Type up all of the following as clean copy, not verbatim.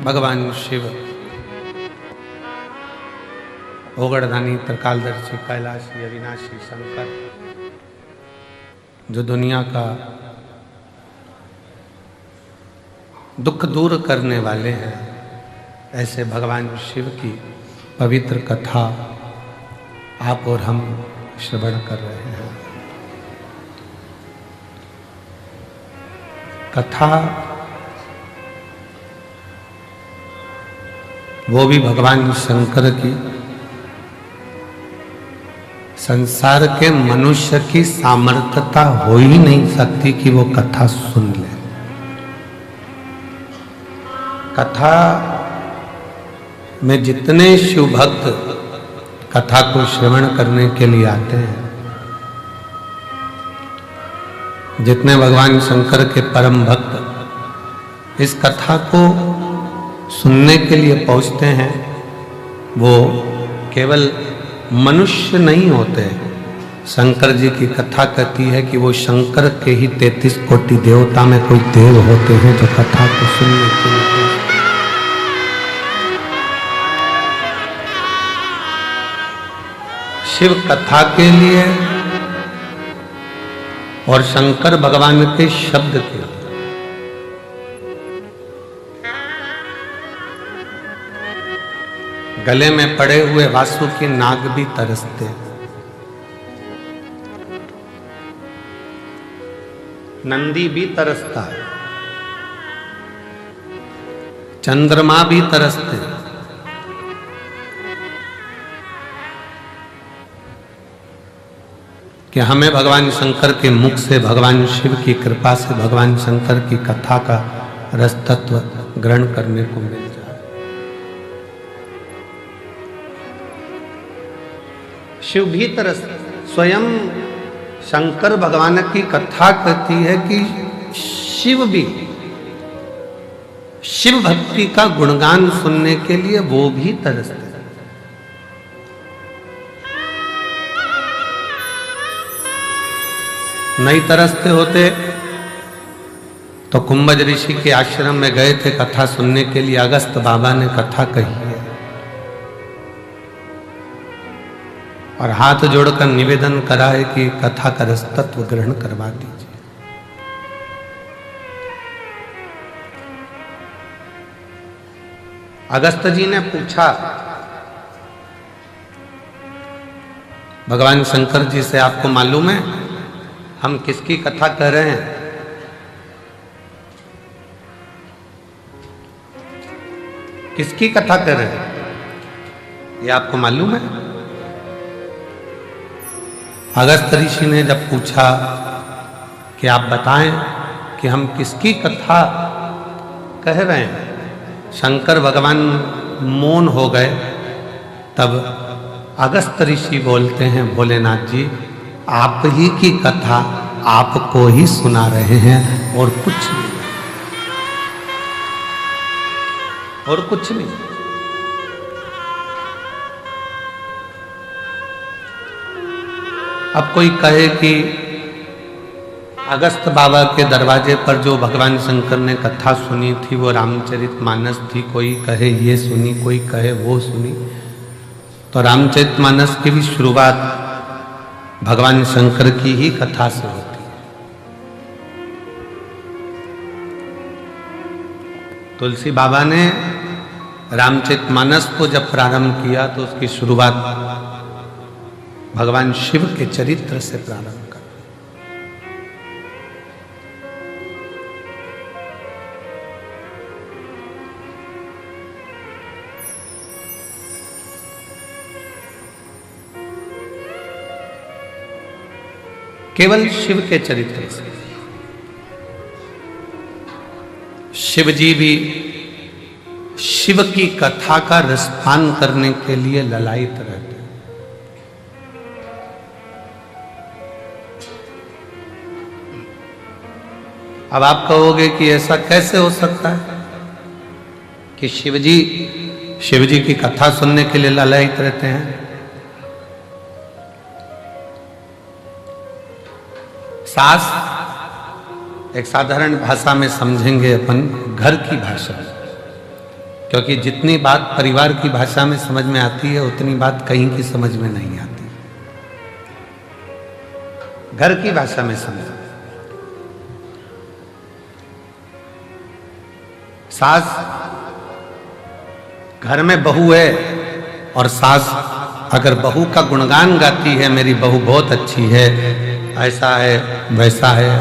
भगवान शिव ओगड़धानी त्रिकालदर्शी कैलाशी अविनाशी शंकर जो दुनिया का दुख दूर करने वाले हैं, ऐसे भगवान शिव की पवित्र कथा आप और हम श्रवण कर रहे हैं। कथा वो भी भगवान शंकर की, संसार के मनुष्य की सामर्थ्यता हो ही नहीं सकती कि वो कथा सुन ले। कथा में जितने शिव भक्त कथा को श्रवण करने के लिए आते हैं, जितने भगवान शंकर के परम भक्त इस कथा को सुनने के लिए पहुंचते हैं, वो केवल मनुष्य नहीं होते। शंकर जी की कथा कहती है कि वो शंकर के ही 33 कोटि देवता में कोई देव होते हैं जो कथा को सुनने के लिए। शिव कथा के लिए और शंकर भगवान के शब्द के लिए। गले में पड़े हुए वासुकी नाग भी तरसते, नंदी भी तरसता है, चंद्रमा भी तरसते, कि हमें भगवान शंकर के मुख से, भगवान शिव की कृपा से भगवान शंकर की कथा का रस तत्व ग्रहण करने को मिल जाए। शिव भी तरस, स्वयं शंकर भगवान की कथा कहती है कि शिव भी शिव भक्ति का गुणगान सुनने के लिए वो भी तरसते। नहीं तरसते होते तो कुंभज ऋषि के आश्रम में गए थे कथा सुनने के लिए। अगस्त बाबा ने कथा कही है और हाथ जोड़कर निवेदन करा है कि कथा का रस तत्व ग्रहण करवा दीजिए। अगस्त जी ने पूछा भगवान शंकर जी से, आपको मालूम है हम किसकी कथा कर रहे हैं? किसकी कथा कर रहे हैं ये आपको मालूम है? अगस्त ऋषि ने जब पूछा कि आप बताएं कि हम किसकी कथा कह रहे हैं, शंकर भगवान मौन हो गए। तब अगस्त ऋषि बोलते हैं, भोलेनाथ जी आप ही की कथा आपको ही सुना रहे हैं और कुछ नहीं, और कुछ नहीं। अब कोई कहे कि अगस्त बाबा के दरवाजे पर जो भगवान शंकर ने कथा सुनी थी वो रामचरितमानस थी, कोई कहे ये सुनी, कोई कहे वो सुनी। तो रामचरितमानस की भी शुरुआत भगवान शंकर की ही कथा से होती है। तुलसी बाबा ने रामचरितमानस को जब प्रारंभ किया तो उसकी शुरुआत भगवान शिव के चरित्र से प्रारंभ कर। केवल शिव के चरित्र से। शिव जी भी शिव की कथा का रसपान करने के लिए ललायित रहते। अब आप कहोगे कि ऐसा कैसे हो सकता है कि शिव जी की कथा सुनने के लिए ललायित रहते हैं? सास एक साधारण भाषा में समझेंगे अपन, घर की भाषा। क्योंकि जितनी बात परिवार की भाषा में समझ में आती है उतनी बात कहीं की समझ में नहीं आती। घर की भाषा में समझ। सास घर में बहू है और सास अगर बहू का गुणगान गाती है, मेरी बहू बहुत अच्छी है, ऐसा है वैसा है,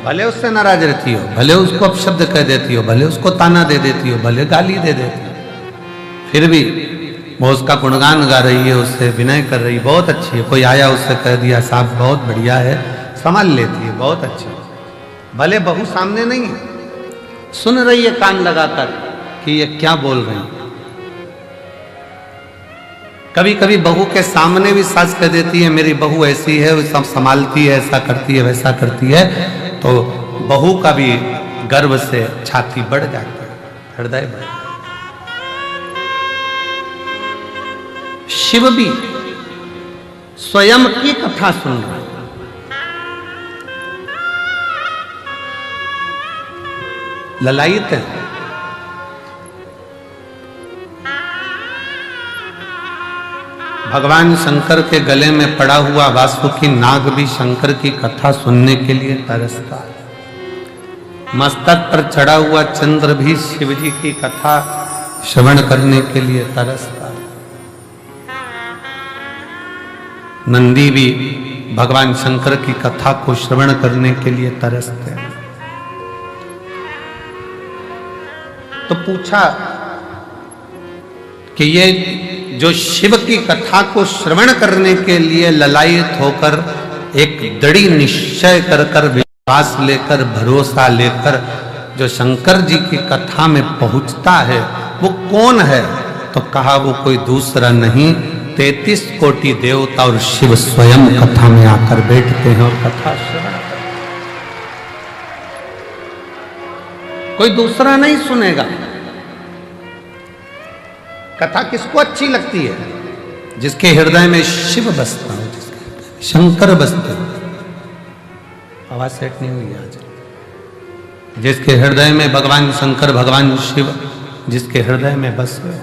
भले उससे नाराज रहती हो, भले उसको अपशब्द कह देती हो, भले उसको ताना दे देती हो, भले गाली दे देती हो, फिर भी वो उसका गुणगान गा रही है, उससे विनय कर रही, बहुत अच्छी है। कोई आया उससे कह दिया साहब बहुत बढ़िया है, संभाल लेती है, बहुत अच्छी है। भले बहू सामने नहीं है, सुन रही है कान लगाकर कि ये क्या बोल रही है। कभी कभी बहू के सामने भी सास कह देती है मेरी बहू ऐसी है, वो सब संभालती है, ऐसा करती है वैसा करती है, तो बहू का भी गर्व से छाती बढ़ जाती है, हृदय बढ़। शिव भी स्वयं की कथा सुन रहा है। ललायित है। भगवान शंकर के गले में पड़ा हुआ वासुकी नाग भी शंकर की कथा सुनने के लिए तरसता है। मस्तक पर चढ़ा हुआ चंद्र भी शिव जी की कथा श्रवण करने के लिए तरसता है। नंदी भी भगवान शंकर की कथा को श्रवण करने के लिए तरसते हैं। तो पूछा कि ये जो शिव की कथा को श्रवण करने के लिए ललायित होकर एक दृढ़ निश्चय कर विश्वास लेकर भरोसा लेकर जो शंकर जी की कथा में पहुंचता है वो कौन है? तो कहा वो कोई दूसरा नहीं, 33 कोटि देवता और शिव स्वयं कथा में आकर बैठते हैं और कथा श्रवण करते हैं। कोई दूसरा नहीं सुनेगा। कथा किसको अच्छी लगती है? जिसके हृदय में शिव बसता हो, जिसके शंकर बसते हो। आवाज सेट नहीं हुई आज। जिसके हृदय में भगवान शंकर भगवान शिव जिसके हृदय में बस हुए।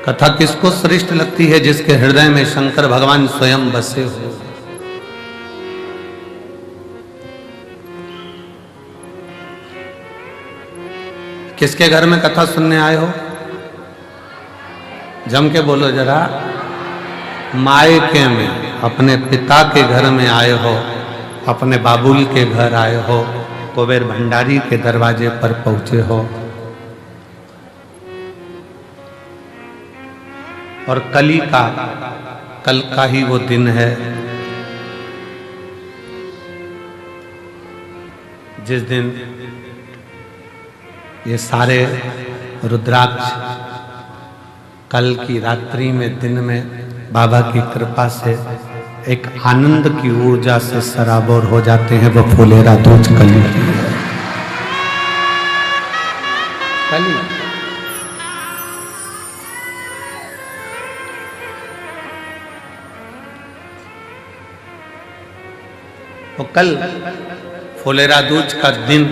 कथा किसको श्रेष्ठ लगती है? जिसके हृदय में शंकर भगवान स्वयं बसे हो। किसके घर में कथा सुनने आए हो? जम के बोलो जरा। मायके में, अपने पिता के घर में आए हो, अपने बाबुल के घर आए हो, कुबेर भंडारी के दरवाजे पर पहुंचे हो। और कल का ही वो दिन है जिस दिन ये सारे रुद्राक्ष कल की रात्रि में दिन में बाबा की कृपा से एक आनंद की ऊर्जा से सराबोर हो जाते हैं। वो फुलेरा दूज कली की है। कली वो कल फुलेरा दूज का दिन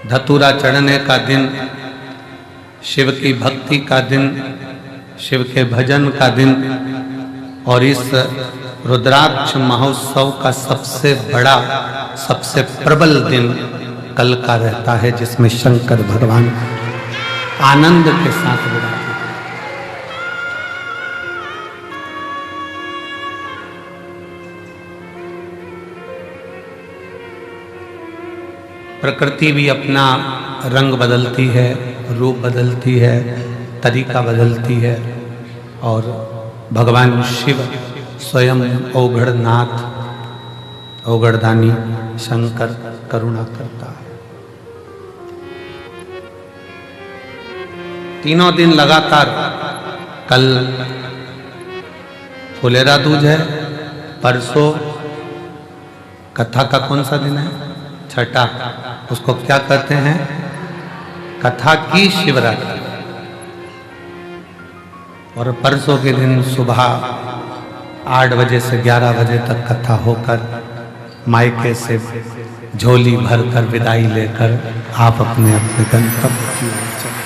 धतूरा चढ़ने का दिन, शिव की भक्ति का दिन, शिव के भजन का दिन और इस रुद्राक्ष महोत्सव का सबसे बड़ा सबसे प्रबल दिन कल का रहता है, जिसमें शंकर भगवान आनंद के साथ विराजमान। प्रकृति भी अपना रंग बदलती है, रूप बदलती है, तरीका बदलती है और भगवान शिव स्वयं औघड़नाथ औघड़दानी शंकर करुणा करता है। तीनों दिन लगातार, कल फुलेरा दूज है, परसों कथा का कौन सा दिन है? छठा। उसको क्या कहते हैं? कथा की शिवरात्रि। और परसों के दिन सुबह 8 बजे से 11 बजे तक कथा होकर मायके से झोली भरकर विदाई लेकर आप अपने अपने गंतव्य की ओर चले।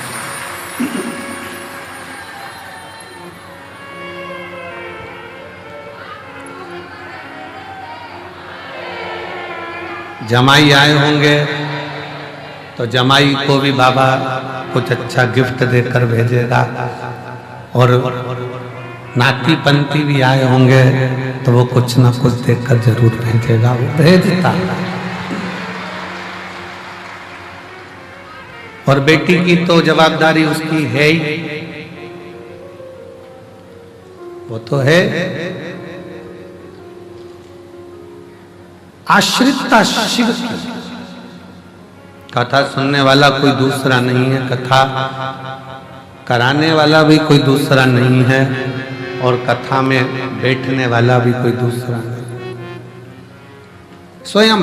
जमाई आए होंगे तो जमाई को भी बाबा कुछ अच्छा गिफ्ट देकर भेजेगा, और नाती पंती भी आए होंगे तो वो कुछ ना कुछ देकर जरूर भेजेगा, वो भेजता। और बेटी की तो जवाबदारी उसकी है ही, वो तो है आश्रिता शिव की। कथा सुनने वाला कोई दूसरा नहीं है, कथा कराने वाला भी कोई दूसरा नहीं है, और कथा में बैठने वाला भी कोई दूसरा नहीं, स्वयं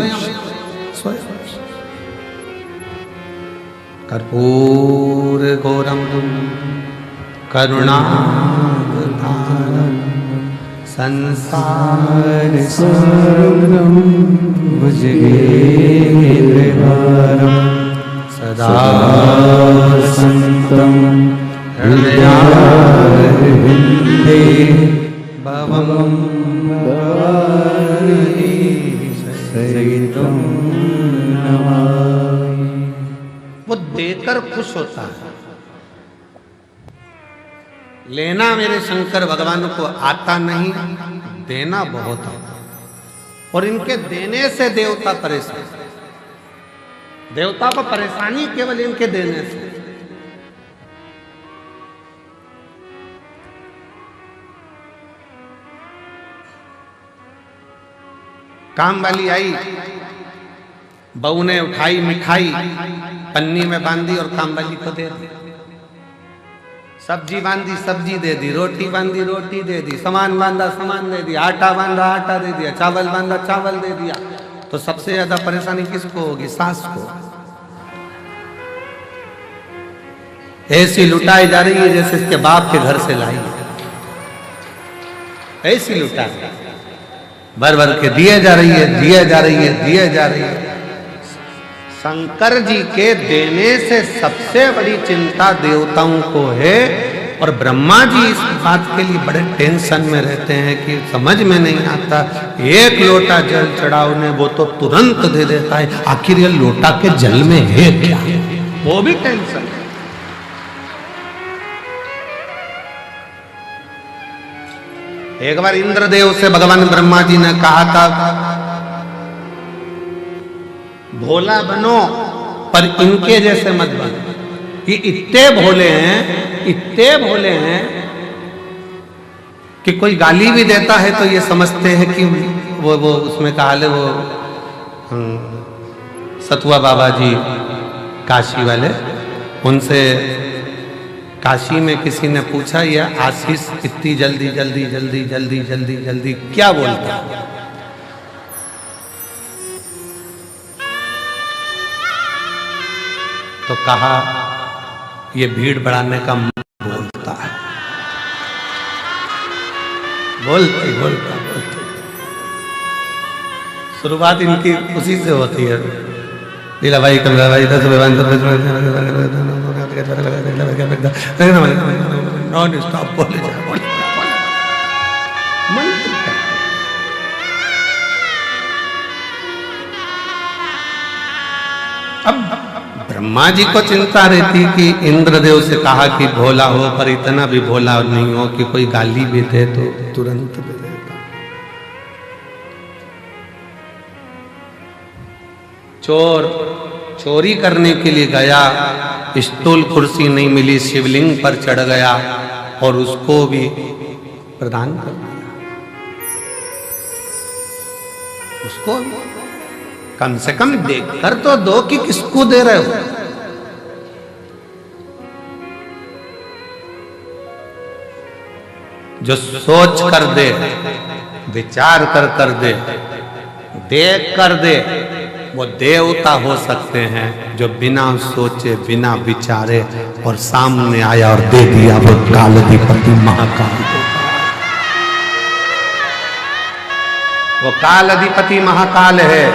स्वयं। कर्पूर गौरम करुणावतारम संसार सारम भुजगेन्द्रहारम सदा संतं हृदयारविन्दे भवं भवानी सहितं नमामि। वो देकर खुश होता है। लेना मेरे शंकर भगवान को आता नहीं, देना बहुत आता। और इनके देने से देवता परेशान, देवता को परेशानी केवल इनके देने से। काम वाली आई, बहू ने उठाई मिठाई, पन्नी में बांधी और काम वाली को दे दी। सब्जी बांधी सब्जी दे दी, रोटी बांधी रोटी दे दी, सामान बांधा सामान दे दिया, आटा बांधा आटा दे दिया, चावल बांधा चावल दे दिया। तो सबसे ज्यादा परेशानी किसको होगी? सास को। ऐसी लुटाई जा रही है जैसे इसके बाप के घर से लाई, ऐसी लुटाई भर भर के दिए जा रही है, दिए जा रही है, दिए जा रही है। शंकर जी के देने से सबसे बड़ी चिंता देवताओं को है, और ब्रह्मा जी इस बात के लिए बड़े टेंशन में रहते हैं कि समझ में नहीं आता। एक लोटा जल चढ़ाओ ने वो तो तुरंत दे देता है, आखिर ये लोटा के जल में है क्या, वो भी टेंशन है। एक बार इंद्रदेव से भगवान ब्रह्मा जी ने कहा था, भोला बनो पर इनके जैसे मत बनो। ये इतने भोले हैं, इतने भोले हैं कि कोई गाली भी देता है तो ये समझते हैं कि वो उसमें कहा ले वो सतुआ बाबा जी काशी वाले, उनसे काशी में किसी ने पूछा, ये आशीष इतनी जल्दी जल्दी जल्दी जल्दी जल्दी जल्दी क्या बोलता है? तो कहा ये भीड़ बढ़ाने का बोलता है, बोलते बोलता बोलते। शुरुआत इनकी उसी से होती है। लीला भाई कमला भाई नॉन स्टॉप बोले जा ब्रह्मा जी को चिंता रहती कि इंद्रदेव से कहा कि भोला हो पर इतना भी भोला नहीं हो कि कोई गाली भी दे तो तुरंत दे देगा। चोर चोरी करने के लिए गया, स्टूल कुर्सी नहीं मिली, शिवलिंग पर चढ़ गया और उसको भी प्रदान कर दिया। उसको कम से कम देखकर तो दो कि किसको दे रहे हो। जो सोच कर दे, विचार कर दे, देख कर दे, वो देवता हो सकते हैं। जो बिना सोचे बिना विचारे और सामने आया और दे दिया, वो कालाधिपति महाकाल। वो काल अधिपति महाकाल है।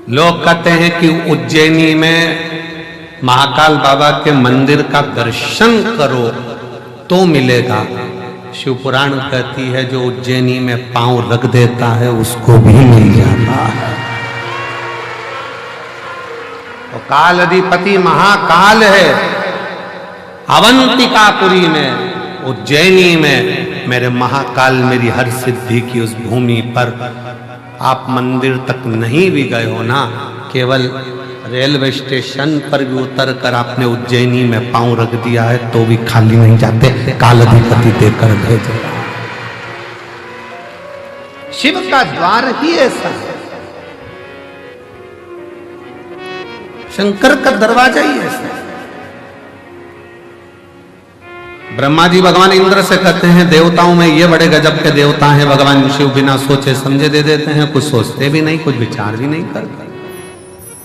लोग कहते हैं कि उज्जैनी में महाकाल बाबा के मंदिर का दर्शन करो तो मिलेगा। शिव पुराण कहती है जो उज्जैनी में पांव रख देता है उसको भी मिल जाता है। तो काल अधिपति महाकाल है। अवंतिकापुरी में, उज्जैनी में मेरे महाकाल मेरी हर सिद्धि की उस भूमि पर आप मंदिर तक नहीं भी गए हो ना, केवल रेलवे स्टेशन पर भी उतर कर आपने उज्जैनी में पांव रख दिया है तो भी खाली नहीं जाते, काल अधिपति देकर भेजे। शिव का द्वार ही ऐसा है, शंकर का दरवाजा ही ऐसा है। ब्रह्मा जी भगवान इंद्र से कहते हैं देवताओं में ये बड़े गजब के देवता हैं। भगवान शिव बिना सोचे समझे दे देते हैं, कुछ सोचते भी नहीं, कुछ विचार भी नहीं करते,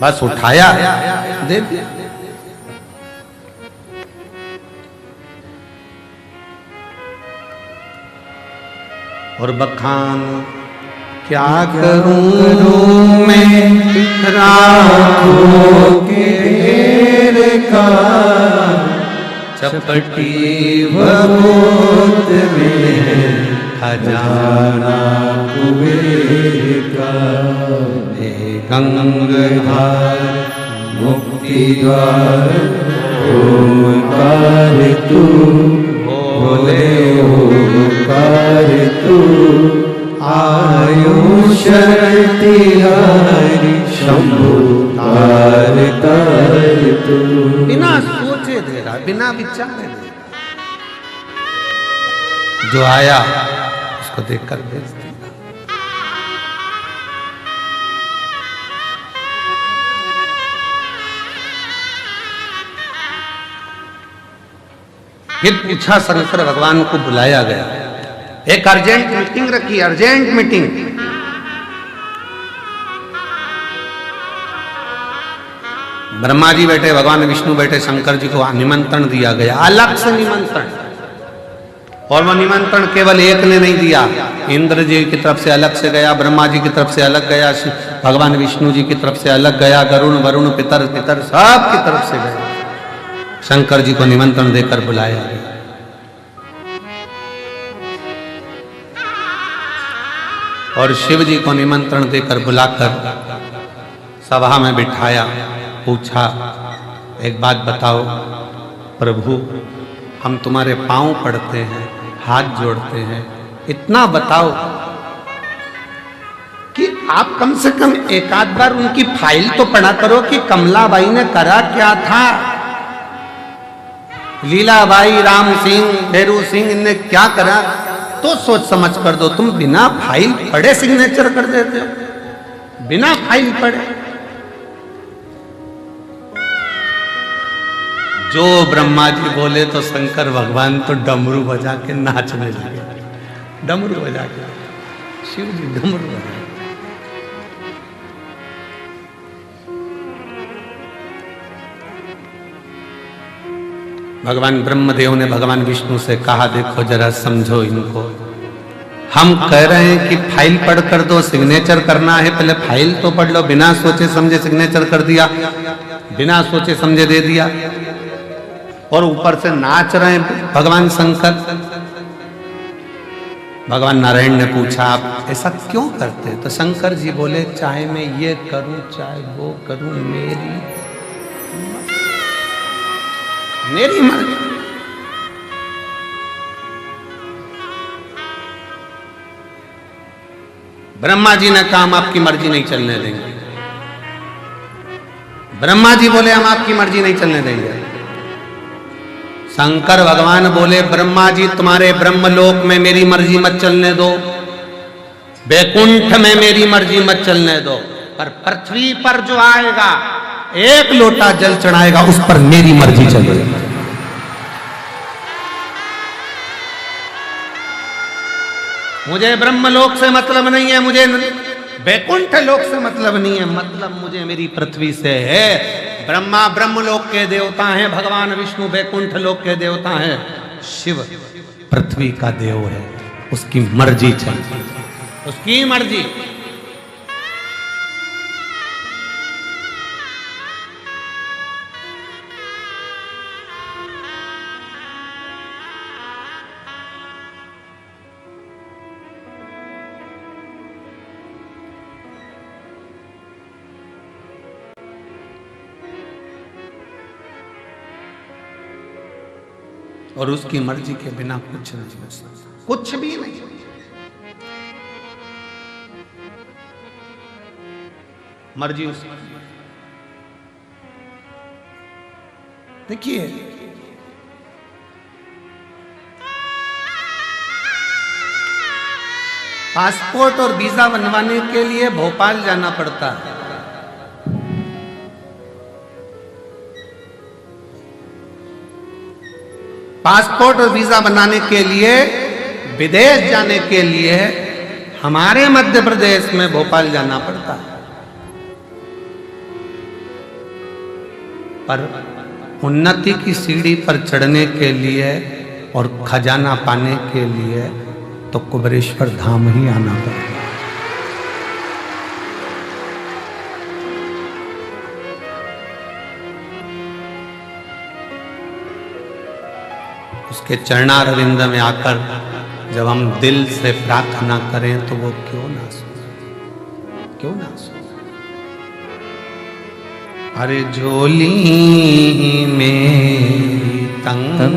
बस उठाया दे दिया। और बखान क्या करूं मैं राखों के ढेर का, चपटी बहुत में खजाना कुबेर का। हे गंगाधार मुक्ति द्वार ओंकार तू, बोले ओंकार तू, आयो शरण तिहारी शंभु तार तार तू। बिना सोचे दे रहा, बिना विचारे दे, जो आया उसको देखकर भेज दिया। फिर पूछा, शंकर भगवान को बुलाया गया, एक अर्जेंट मीटिंग रखी, अर्जेंट मीटिंग। ब्रह्मा जी बैठे, भगवान विष्णु बैठे, शंकर जी को निमंत्रण दिया गया, अलग से निमंत्रण। और वह निमंत्रण केवल एक ने नहीं दिया, इंद्र जी की तरफ से अलग से गया, ब्रह्मा जी की तरफ से अलग गया, भगवान विष्णु जी की तरफ से अलग गया, गरुण वरुण पितर पितर सब की तरफ से गया। शंकर जी को निमंत्रण देकर बुलाया गया। और शिव जी को निमंत्रण देकर बुलाकर सभा में बिठाया, पूछा एक बात बताओ प्रभु, हम तुम्हारे पांव पड़ते हैं, हाथ जोड़ते हैं, इतना बताओ कि आप कम से कम एक आध बार उनकी फाइल तो पढ़ा करो कि कमलाबाई ने करा क्या था, लीलाबाई, राम सिंह, फेरू सिंह इनने क्या करा, तो सोच समझ कर दो। तुम बिना फाइल पढ़े सिग्नेचर कर देते हो, बिना फाइल पढ़े। जो ब्रह्मा जी बोले तो शंकर भगवान तो डमरू बजा के नाचने लगे, डमरू बजा के, शिव जी डमरू बजा। भगवान ब्रह्मदेव ने भगवान विष्णु से कहा, देखो जरा समझो इनको, हम कह रहे हैं कि फाइल पढ़ कर दो, सिग्नेचर करना है, पहले फाइल तो पढ़ लो। बिना सोचे समझे सिग्नेचर कर दिया, बिना सोचे समझे दे दिया, और ऊपर से नाच रहे हैं भगवान शंकर। भगवान नारायण ने पूछा, आप ऐसा क्यों करते? तो शंकर जी बोले, चाहे मैं ये करूं चाहे वो करूं, मेरी मर्जी। ब्रह्मा जी ने कहा, हम आपकी मर्जी नहीं चलने देंगे। ब्रह्मा जी बोले, हम आपकी मर्जी नहीं चलने देंगे। शंकर भगवान बोले, ब्रह्मा जी तुम्हारे ब्रह्मलोक में मेरी मर्जी मत चलने दो, वैकुंठ में मेरी मर्जी मत चलने दो, पर पृथ्वी पर जो आएगा एक लोटा जल चढ़ाएगा उस पर मेरी मर्जी चलेगी। मुझे ब्रह्मलोक से मतलब नहीं है, मुझे वैकुंठ लोक से मतलब नहीं है, मतलब मुझे मेरी पृथ्वी से है। ब्रह्मा ब्रह्मलोक के देवता हैं, भगवान विष्णु वैकुंठ लोक के देवता हैं, शिव पृथ्वी का देव है, उसकी मर्जी चलती है। उसकी मर्जी। और उसकी मर्जी के बिना कुछ नहीं हो सकता, कुछ भी नहीं। मर्जी उसकी। देखिए पासपोर्ट और वीजा बनवाने के लिए भोपाल जाना पड़ता है। पासपोर्ट और वीजा बनाने के लिए, विदेश जाने के लिए हमारे मध्य प्रदेश में भोपाल जाना पड़ता है। पर उन्नति की सीढ़ी पर चढ़ने के लिए और खजाना पाने के लिए तो कुबेरेश्वर धाम ही आना पड़ता है। उसके चरणारविंद में आकर जब हम दिल से प्रार्थना करें तो वो क्यों ना सुने, क्यों ना सुने। अरे झोली मेरी तंग है,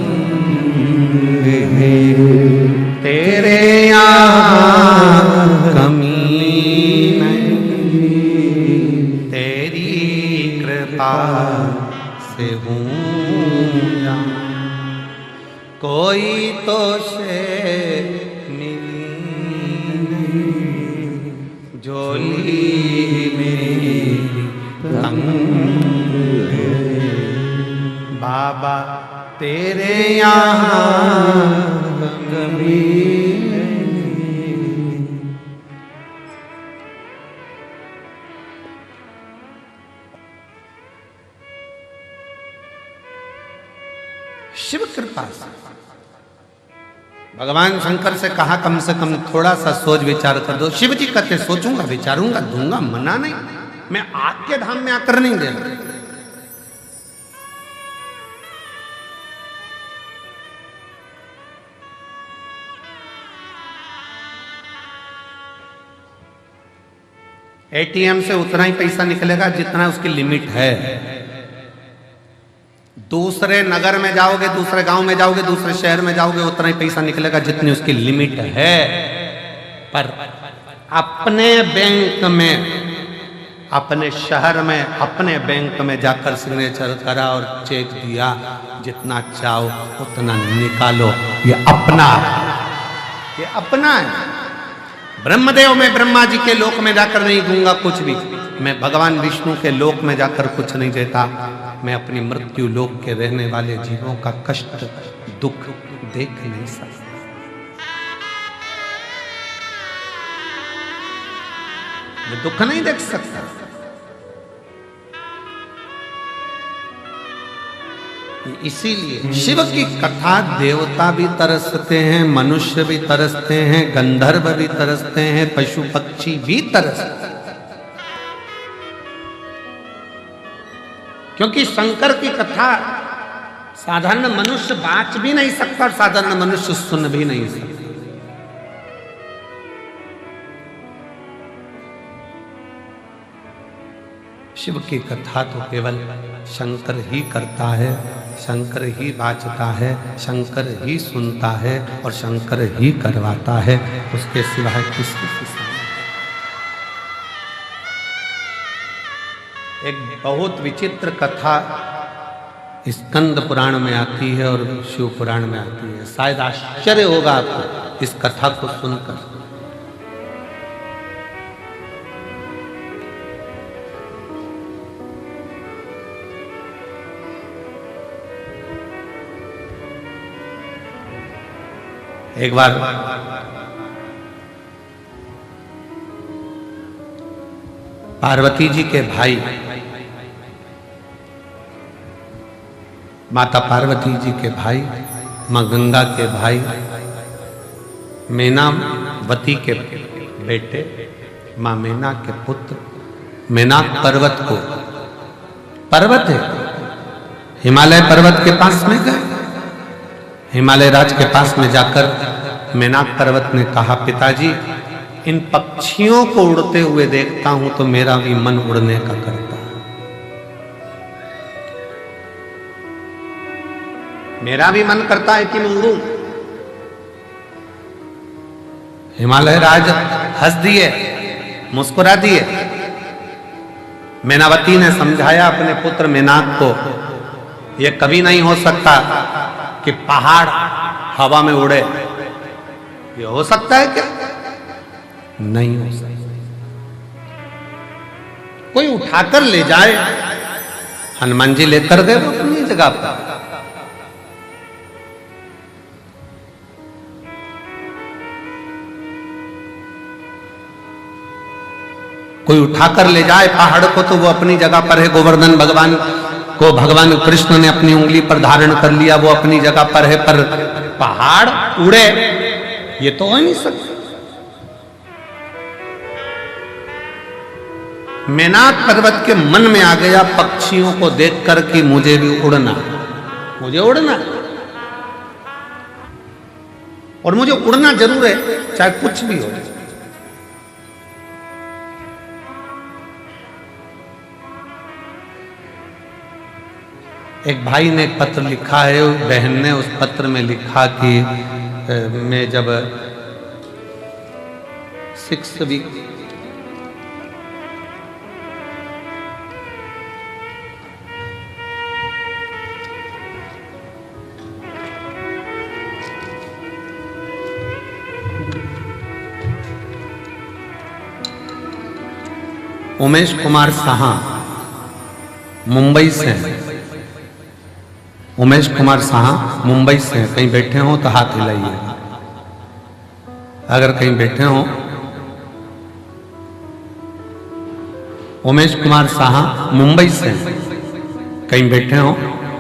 तेरे यहाँ कमी नहीं, तेरी कृपा से हूँ यहाँ, कोई तो से मिली नहीं, झोली मेरी तंग है, बाबा तेरे यहाँ कभी नहीं। शिव कृपा से भगवान शंकर से कहा कम से कम थोड़ा सा सोच विचार कर दो। शिव जी कहते सोचूंगा, विचारूंगा, दूंगा, मना नहीं, मैं आपके धाम में आकर नहीं दे रहा। एटीएम से उतना ही पैसा निकलेगा जितना उसकी लिमिट है। दूसरे नगर में जाओगे, दूसरे गांव में जाओगे, दूसरे शहर में जाओगे, उतना ही पैसा निकलेगा जितनी उसकी लिमिट है। पर अपने बैंक में, अपने शहर में, अपने बैंक में जाकर सिग्नेचर करा और चेक दिया, जितना चाहो उतना निकालो। ये अपना, ये अपना है। ब्रह्मदेव में ब्रह्मा जी के लोक में जाकर नहीं दूंगा कुछ भी, मैं भगवान विष्णु के लोक में जाकर कुछ नहीं देता। मैं अपनी मृत्यु लोक के रहने वाले जीवों का कष्ट दुख देख नहीं सकता। मैं दुख नहीं देख सकता। इसीलिए शिव की कथा देवता भी तरसते हैं, मनुष्य भी तरसते हैं, गंधर्व भी तरसते हैं, पशु पक्षी भी तरसते हैं। क्योंकि शंकर की कथा साधारण मनुष्य बाँच भी नहीं सकता और साधारण मनुष्य सुन भी नहीं सकता। शिव की कथा तो केवल शंकर ही करता है, शंकर ही बाँचता है, शंकर ही सुनता है और शंकर ही करवाता है, उसके सिवाय किसी के साथ। एक बहुत विचित्र कथा स्कंद पुराण में आती है और शिव पुराण में आती है। शायद आश्चर्य होगा आपको इस कथा को सुनकर। एक बार पार्वती जी के भाई, माता पार्वती जी के भाई, मां गंगा के भाई, मैनावती के बेटे मां मेना के पुत्र मेनाक पर्वत को, पर्वत है, हिमालय पर्वत के पास में गए। हिमालय राज के पास में जाकर मेनाक पर्वत ने कहा, पिताजी इन पक्षियों को उड़ते हुए देखता हूं तो मेरा भी मन उड़ने का करता है, मेरा भी मन करता है कि मैं उड़ूं। हिमालय राज हंस दिए, मुस्कुरा दिए। मेनावती ने समझाया अपने पुत्र मेनाक को, यह कभी नहीं हो सकता कि पहाड़ हवा में उड़े। ये हो सकता है क्या? नहीं हो सकता। कोई उठाकर ले जाए। हनुमान जी लेकर गए अपनी जगह पर। कोई उठाकर ले जाए पहाड़ को तो वो अपनी जगह पर है। गोवर्धन भगवान को भगवान कृष्ण ने अपनी उंगली पर धारण कर लिया, वो अपनी जगह पर है, पर पहाड़ उड़े ये तो हो नहीं सकता। मेनाक पर्वत के मन में आ गया पक्षियों को देखकर कि मुझे भी उड़ना, मुझे उड़ना, और मुझे उड़ना जरूर है, चाहे कुछ भी हो। एक भाई ने एक पत्र लिखा है, बहन ने उस पत्र में लिखा कि मैं जब 6 वीक उमेश कुमार साहा मुंबई से हैं। उमेश कुमार साहा मुंबई से हैं। कहीं बैठे हो तो हाथ हिलाइए, अगर कहीं बैठे हो। उमेश कुमार साहा मुंबई से हैं। कहीं बैठे हो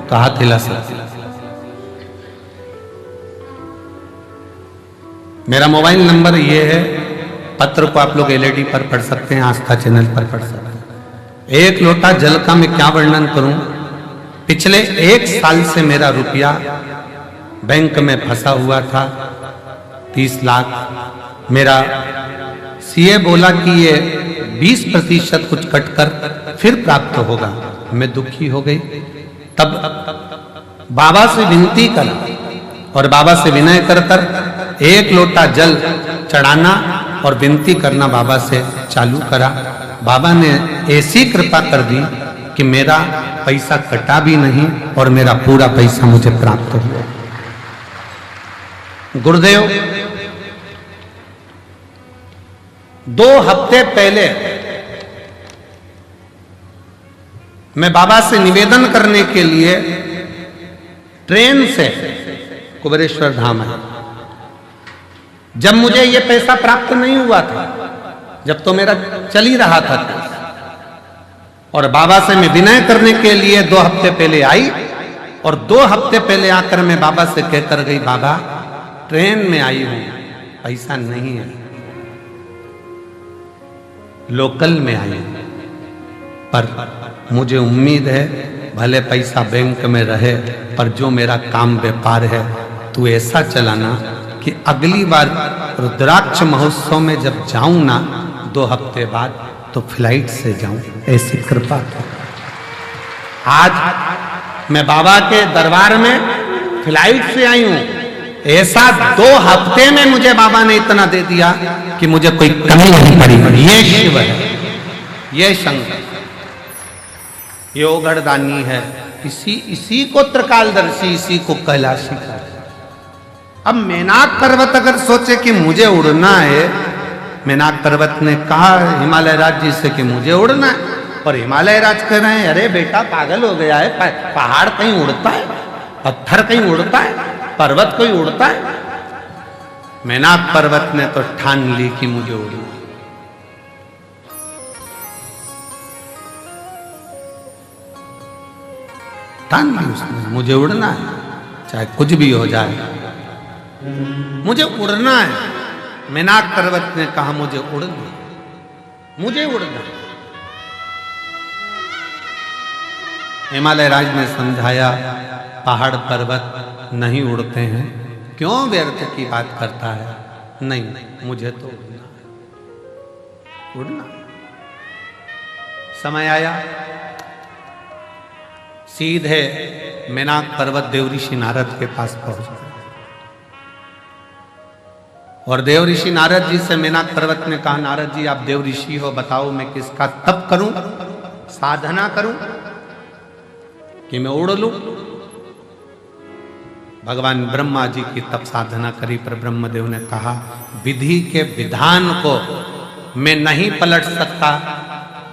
तो हाथ हिला सकते। मेरा मोबाइल नंबर ये है। पत्र को आप लोग एलईडी पर पढ़ सकते हैं, आस्था चैनल पर पढ़ सकते हैं। 1 लोटा जल का मैं क्या वर्णन करूं। पिछले 1 साल से मेरा रुपया बैंक में फंसा हुआ था, 30 लाख। मेरा सीए बोला कि ये 20% कुछ कटकर फिर प्राप्त होगा। मैं दुखी हो गई। तब बाबा से विनती करा और बाबा से विनय कर 1 लोटा जल चढ़ाना और विनती करना बाबा से चालू करा। बाबा ने ऐसी कृपा कर दी कि मेरा पैसा कटा भी नहीं और मेरा पूरा पैसा मुझे प्राप्त हुआ। गुरुदेव 2 हफ्ते पहले मैं बाबा से निवेदन करने के लिए ट्रेन से कुबेरेश्वर धाम आया। जब मुझे ये पैसा प्राप्त नहीं हुआ था, जब तो मेरा चल ही रहा था, और बाबा से मैं विनय करने के लिए 2 हफ्ते पहले आई, और 2 हफ्ते पहले आकर मैं बाबा से कहकर गई, बाबा ट्रेन में आई हूं, पैसा नहीं है, लोकल में आई हूं, पर मुझे उम्मीद है भले पैसा बैंक में रहे, पर जो मेरा काम व्यापार है तू ऐसा चलाना कि अगली बार रुद्राक्ष महोत्सव में जब जाऊं ना 2 हफ्ते बाद तो फ्लाइट से जाऊं, ऐसी कृपा कर। आज मैं बाबा के दरबार में फ्लाइट से आई हूं। ऐसा 2 हफ्ते में मुझे बाबा ने इतना दे दिया कि मुझे कोई कमी नहीं पड़ी। ये शिव है, ये शंकर, ये ओगढ़दानी है, इसी को त्रिकालदर्शी, इसी को कैलाशी का। अब मेनाक पर्वत अगर सोचे कि मुझे उड़ना है, मेनाक पर्वत ने कहा हिमालय राज जी से कि मुझे उड़ना है, और हिमालय राज कह रहे हैं अरे बेटा पागल हो गया है, पहाड़ कहीं उड़ता है, पत्थर कहीं उड़ता है, पर्वत कोई उड़ता है। मेनाक पर्वत ने तो ठान ली कि मुझे उड़ना, ठान ली उसने, मुझे उड़ना है, चाहे कुछ भी हो जाए, मुझे उड़ना है। मेनाक पर्वत ने कहा मुझे उड़ना, मुझे उड़ना। हिमालय राज ने समझाया पहाड़ पर्वत नहीं उड़ते हैं, क्यों व्यर्थ की बात करता है? नहीं, मुझे तो उड़ना है, उड़ना। समय आया, सीधे मेनाक पर्वत देवऋषि नारद के पास पहुंच गए। और देवऋषि नारद जी से मेनाक पर्वत ने कहा, नारद जी आप देवऋषि हो, बताओ मैं किसका तप करूं, साधना करूं कि मैं उड़ लूं? भगवान ब्रह्मा जी की तप साधना करी, पर ब्रह्मदेव ने कहा विधि के विधान को मैं नहीं पलट सकता।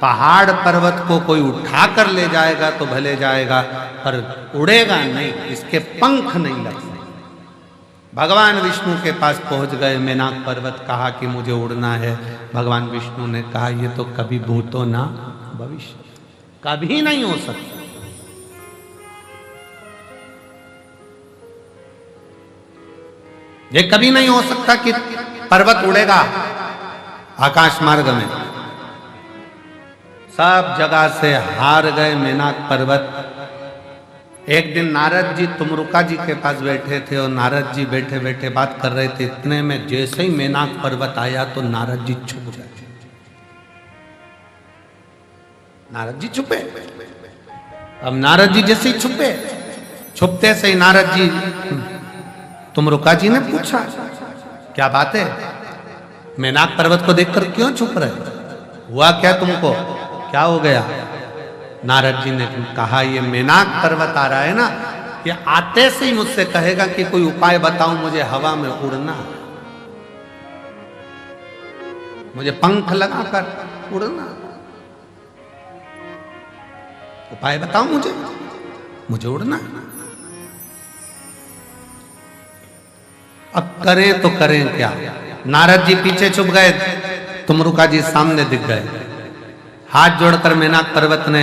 पहाड़ पर्वत को कोई उठा कर ले जाएगा तो भले जाएगा, पर उड़ेगा नहीं, इसके पंख नहीं लग सकते। भगवान विष्णु के पास पहुंच गए, मेनाक पर्वत कहा कि मुझे उड़ना है। भगवान विष्णु ने कहा ये तो कभी भूतो ना भविष्य, कभी नहीं हो सकता। ये कभी नहीं हो सकता कि पर्वत उड़ेगा आकाश मार्ग में। सब जगह से हार गए मेनाक पर्वत। एक दिन नारद जी तुमरुका जी के पास बैठे थे और नारद जी बैठे बैठे बात कर रहे थे। इतने में जैसे ही मेनाक पर्वत आया तो नारद जी छुप गए। नारद जी छुपे। अब नारद जी जैसे ही छुपे, छुपते से ही नारद जी तुमरुका जी ने पूछा क्या बात है, मेनाक पर्वत को देखकर क्यों छुप रहे, हुआ क्या तुमको, क्या हो गया? नारद जी ने कहा ये मेनाक पर्वत आ रहा है ना, ये आते से ही मुझसे कहेगा कि कोई उपाय बताओ, मुझे हवा में उड़ना, मुझे पंख लगाकर उड़ना, उपाय बताओ मुझे, मुझे उड़ना। अब करें तो करें क्या? नारद जी पीछे छुप गए, तुमरुका जी सामने दिख गए। हाथ जोड़कर मेनाक पर्वत ने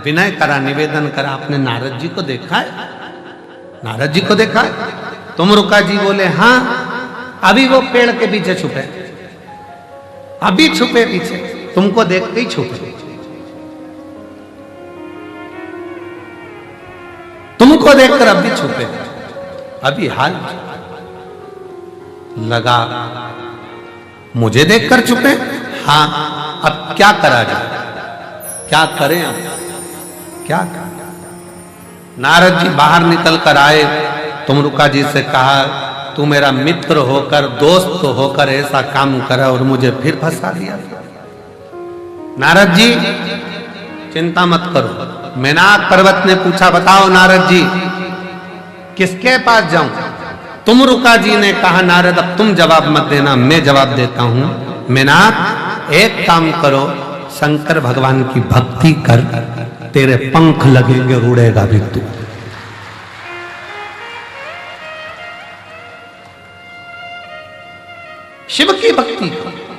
विनय करा, निवेदन करा, आपने नारद जी को देखा है? नारद जी को देखा है? तुमरुका जी बोले हाँ, अभी वो पेड़ के पीछे छुपे, अभी छुपे पीछे, तुमको देखते ही छुपे, तुमको देखकर अभी छुपे, अभी हाल लगा, मुझे देखकर छुपे। हाँ, अब क्या करा जाए, क्या करें हम, क्या करें? नारद जी बाहर निकल कर आए, तुमरुका जी से कहा तू मेरा मित्र होकर, दोस्त होकर ऐसा काम करा और मुझे फिर फंसा दिया। नारद जी चिंता मत करो। मेनाक पर्वत ने पूछा बताओ नारद जी किसके पास जाऊं? तुमरुका जी ने कहा नारद अब तुम जवाब मत देना, मैं जवाब देता हूं। मेनाक एक काम करो, शंकर भगवान की भक्ति कर, तेरे पंख लगेंगे, उड़ेगा भी तू। शिव की भक्ति करो,